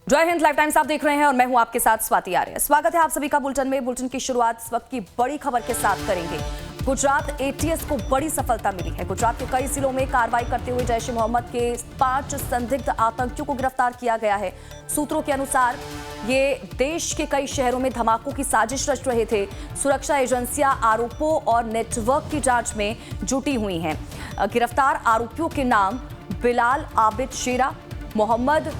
जय Hind, live times आप देख रहे हैं और मैं हूं आपके साथ स्वाति आर्य। स्वागत है आप सभी का बुलेटिन में। बुलेटिन की शुरुआत इस वक्त की बड़ी खबर के साथ करेंगे। गुजरात एटीएस को बड़ी सफलता मिली है। गुजरात के कई जिलों में कार्रवाई करते हुए जैश ए मोहम्मद के 5 संदिग्ध आतंकियों को गिरफ्तार किया गया है। सूत्रों के अनुसार ये देश के कई शहरों में धमाकों की साजिश रच रहे थे। सुरक्षा एजेंसियां आरोपों और नेटवर्क की जांच में जुटी हुई हैं। गिरफ्तार आरोपियों के नाम बिलाल आबिद शेरा, मोहम्मद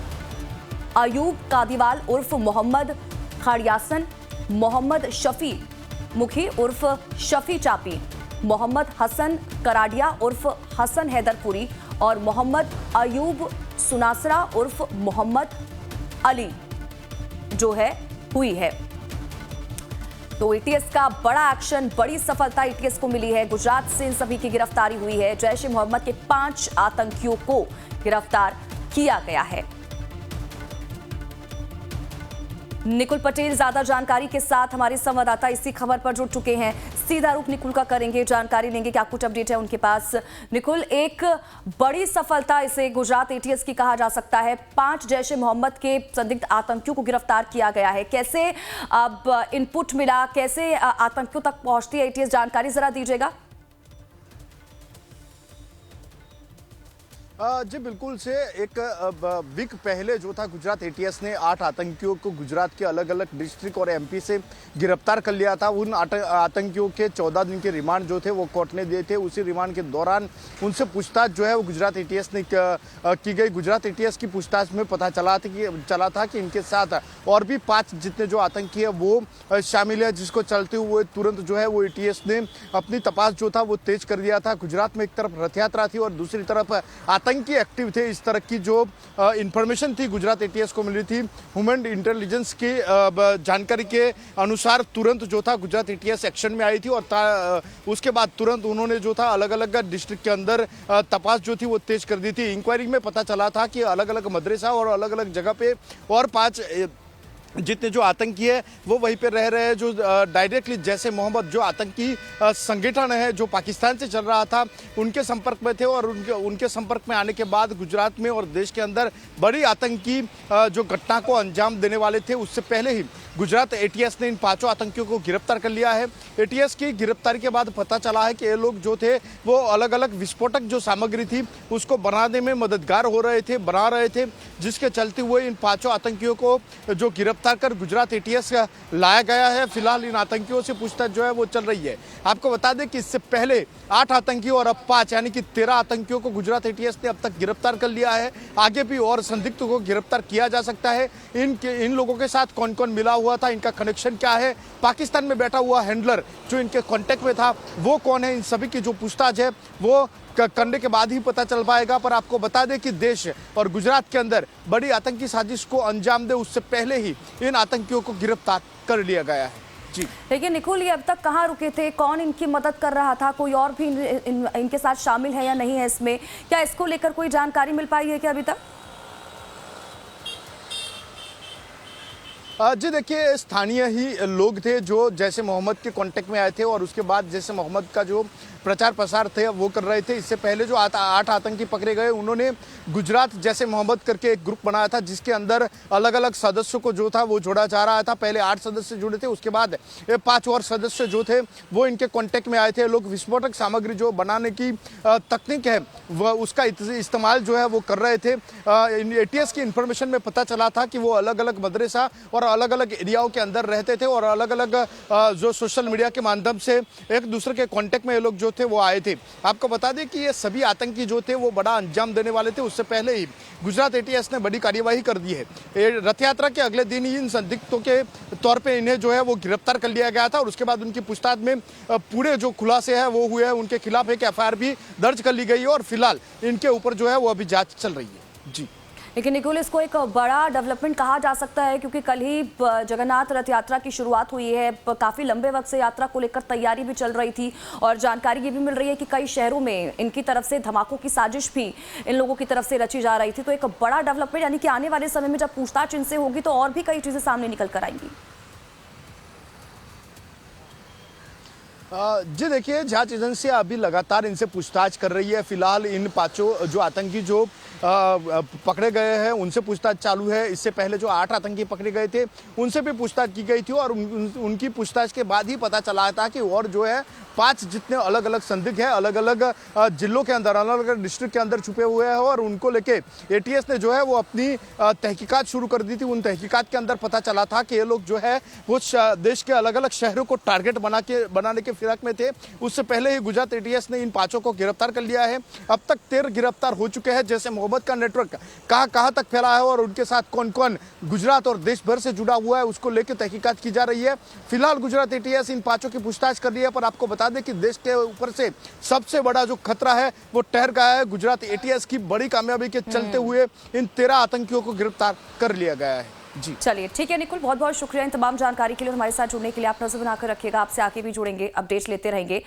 अयूब कादीवाल उर्फ मोहम्मद खाड़ियासन, मोहम्मद शफी मुखी उर्फ शफी चापी, मोहम्मद हसन कराडिया उर्फ हसन हैदरपुरी और मोहम्मद अयूब सुनासरा उर्फ मोहम्मद अली जो है हुई है। तो एटीएस का बड़ा एक्शन, बड़ी सफलता एटीएस को मिली है। गुजरात से इन सभी की गिरफ्तारी हुई है। जैश ए मोहम्मद के 5 आतंकियों को गिरफ्तार किया गया है। निकुल पटेल ज्यादा जानकारी के साथ हमारे संवाददाता इसी खबर पर जुड़ चुके हैं। सीधा रुख निकुल का करेंगे, जानकारी लेंगे क्या कुछ अपडेट है उनके पास। निकुल, एक बड़ी सफलता इसे गुजरात एटीएस की कहा जा सकता है। 5 जैश ए मोहम्मद के संदिग्ध आतंकियों को गिरफ्तार किया गया है। कैसे अब इनपुट मिला, कैसे आतंकियों तक पहुंचती है एटीएस, जानकारी जरा दीजिएगा। जी बिल्कुल से एक वीक पहले जो था गुजरात एटीएस ने 8 आतंकियों को गुजरात के अलग अलग डिस्ट्रिक्ट और एमपी से गिरफ्तार कर लिया था। उन आतंकियों के 14 दिन के रिमांड जो थे वो कोर्ट ने दिए थे। उसी रिमांड के दौरान उनसे पूछताछ जो है वो गुजरात एटीएस ने की गई। गुजरात एटीएस की पूछताछ में पता चला था कि इनके साथ और भी 5 जितने जो आतंकी है वो शामिल है, जिसको चलते हुए तुरंत जो है वो एटीएस ने अपनी तपास जो था वो तेज कर दिया था। गुजरात में एक तरफ रथ यात्रा थी और दूसरी तरफ आतंकी एक्टिव थे। इस तरह की जो इंफॉर्मेशन थी गुजरात एटीएस को मिली थी। ह्यूमन इंटेलिजेंस की जानकारी के अनुसार तुरंत जो था गुजरात एटीएस एक्शन में आई थी और उसके बाद तुरंत उन्होंने जो था अलग अलग डिस्ट्रिक्ट के अंदर तपास जो थी वो तेज कर दी थी। इंक्वायरी में पता चला था कि अलग अलग मदरसा और अलग अलग जगह पे और 5 जितने जो आतंकी है वो वहीं पे रह रहे हैं, जो डायरेक्टली जैसे मोहम्मद जो आतंकी संगठन है जो पाकिस्तान से चल रहा था उनके संपर्क में थे और उनके संपर्क में आने के बाद गुजरात में और देश के अंदर बड़ी आतंकी जो घटना को अंजाम देने वाले थे। उससे पहले ही गुजरात एटीएस ने इन 5 आतंकियों को गिरफ्तार कर लिया है। एटीएस की गिरफ्तारी के बाद पता चला है कि ये लोग जो थे वो अलग अलग विस्फोटक जो सामग्री थी उसको बनाने में मददगार बना रहे थे, जिसके चलते हुए इन 5 आतंकियों को जो गिरफ्तार कर गुजरात एटीएस लाया गया है। फिलहाल इन आतंकियों से पूछताछ जो है वो चल रही है। आपको बता दें कि इससे पहले 8 आतंकी और अब 5 यानी कि 13 आतंकियों को गुजरात एटीएस ने अब तक गिरफ्तार कर लिया है। आगे भी और संदिग्धों को गिरफ्तार किया जा सकता है। इन लोगों के साथ कौन कौन मिला हुआ था, इनका कनेक्शन क्या है, पाकिस्तान में बैठा हुआ हैंडलर जो इनके कांटेक्ट में था वो कौन है, इन सभी की जो पूछताछ है वो करने के बाद ही पता चल पाएगा। पर आपको बता दें कि देश और गुजरात के अंदर बड़ी आतंकी साजिश को अंजाम दे उससे पहले ही इन आतंकियों को गिरफ्तार कर लिया गया है। जी देखिए निकुल, ये अब तक कहाँ रुके थे, कौन इनकी मदद कर रहा था, कोई और भी इनके साथ शामिल है या नहीं है इसमें, क्या इसको लेकर कोई जानकारी मिल पाई है क्या अभी तक? जी देखिए, स्थानीय ही लोग थे जो जैसे मोहम्मद के कांटेक्ट में आए थे और उसके बाद जैसे मोहम्मद का जो प्रचार प्रसार थे वो कर रहे थे। इससे पहले जो 8 आतंकी पकड़े गए उन्होंने गुजरात जैसे मोहम्मद करके एक ग्रुप बनाया था जिसके अंदर अलग अलग सदस्यों को जो था वो जोड़ा जा रहा था। पहले 8 सदस्य जुड़े थे, उसके बाद 5 और सदस्य जो थे वो इनके कांटेक्ट में आए थे। लोग विस्फोटक सामग्री जो बनाने की तकनीक है वह उसका इस्तेमाल जो है वो कर रहे थे। एटीएस की इंफॉर्मेशन में पता चला था कि वो अलग अलग मदरसा और अलग अलग एरियाओं के अंदर रहते थे और अलग अलग जो सोशल मीडिया के माध्यम से एक दूसरे के कांटेक्ट में ये लोग जो थे वो आए थे। आपको बता दें कि ये सभी आतंकी जो थे वो बड़ा अंजाम देने वाले थे। उससे पहले ही गुजरात एटीएस ने बड़ी कार्यवाही कर दी है। रथ यात्रा के अगले दिन ही इन संदिग्धों के तौर पे इन्हें जो है वो गिरफ्तार कर लिया गया था और उसके बाद उनकी पूछताछ में पूरे जो खुलासे हैं वो हुए हैं। उनके खिलाफ एक एफआईआर भी दर्ज कर ली गई है और फिलहाल इनके ऊपर जो है वो अभी जांच चल रही है। जी लेकिन निकुल, इसको एक बड़ा डेवलपमेंट कहा जा सकता है क्योंकि कल ही जगन्नाथ रथ यात्रा की शुरुआत हुई है। काफ़ी लंबे वक्त से यात्रा को लेकर तैयारी भी चल रही थी और जानकारी ये भी मिल रही है कि कई शहरों में इनकी तरफ से धमाकों की साजिश भी इन लोगों की तरफ से रची जा रही थी। तो एक बड़ा डेवलपमेंट यानी कि आने वाले समय में जब पूछताछ इनसे होगी तो और भी कई चीज़ें सामने निकल कर आएंगी। जी देखिए, जांच एजेंसी अभी लगातार इनसे पूछताछ कर रही है। फिलहाल इन पांचों जो आतंकी जो पकड़े गए हैं उनसे पूछताछ चालू है। इससे पहले जो 8 आतंकी पकड़े गए थे उनसे भी पूछताछ की गई थी और उनकी पूछताछ के बाद ही पता चला था कि और जो है 5 जितने अलग अलग संदिग्ध हैं, अलग अलग जिलों के अंदर, अलग अलग डिस्ट्रिक्ट के अंदर छुपे हुए हैं और उनको लेके एटीएस ने जो है वो अपनी तहकीकात शुरू कर दी थी। उन तहकीकात के अंदर पता चला था कि ये लोग जो है वो देश के अलग अलग शहरों को टारगेट बनाने के फिराक में थे। उससे पहले ही गुजरात एटीएस ने इन 5 को गिरफ्तार कर लिया है। अब तक 13 गिरफ्तार हो चुके हैं। जैसे मोहब्बत का नेटवर्क कहाँ तक फैला है और उनके साथ कौन कौन गुजरात और देश भर से जुड़ा हुआ है उसको लेकर तहकीकात की जा रही है। फिलहाल गुजरात एटीएस इन 5 की पूछताछ कर रही है, पर आपको बता दें कि देश के ऊपर से सबसे बड़ा जो खतरा है वो ठहर गया है। गुजरात एटीएस की बड़ी कामयाबी के चलते हुए इन 13 आतंकियों को गिरफ्तार कर लिया गया है। जी चलिए ठीक है निकुल, बहुत बहुत शुक्रिया इन तमाम जानकारी के लिए। हमारे साथ जुड़ने के लिए आप नजर बनाकर रखिएगा, आपसे आगे भी जुड़ेंगे, अपडेट्स लेते रहेंगे।